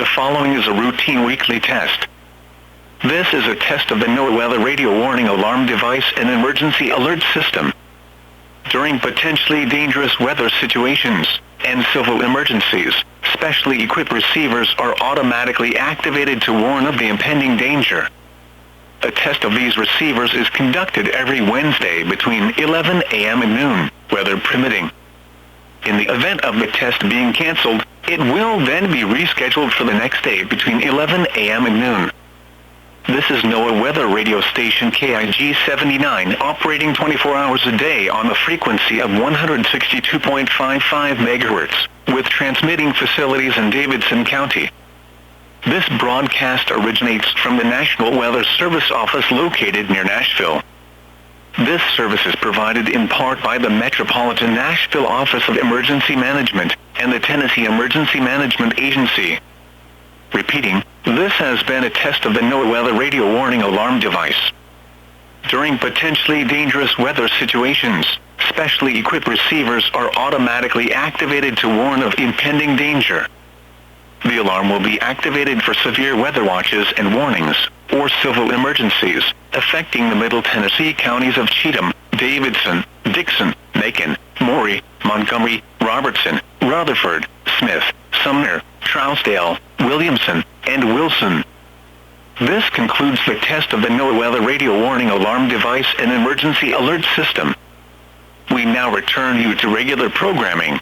The following is a routine weekly test. This is a test of the NOAA weather radio warning alarm device and emergency alert system. During potentially dangerous weather situations and civil emergencies, specially equipped receivers are automatically activated to warn of the impending danger. A test of these receivers is conducted every Wednesday between 11 a.m. and noon, weather permitting. In the event of the test being canceled, it will then be rescheduled for the next day between 11 a.m. and noon. This is NOAA weather radio station KIG79 operating 24 hours a day on the frequency of 162.55 megahertz, with transmitting facilities in Davidson County. This broadcast originates from the National Weather Service office located near Nashville. This service is provided in part by the Metropolitan Nashville Office of Emergency Management and the Tennessee Emergency Management Agency. Repeating, this has been a test of the NOAA weather radio warning alarm device. During potentially dangerous weather situations, specially equipped receivers are automatically activated to warn of impending danger. The alarm will be activated for severe weather watches and warnings, or civil emergencies, affecting the Middle Tennessee counties of Cheatham, Davidson, Dixon, Macon, Maury, Montgomery, Robertson, Rutherford, Smith, Sumner, Trousdale, Williamson, and Wilson. This concludes the test of the NOAA weather radio warning alarm device and emergency alert system. We now return you to regular programming.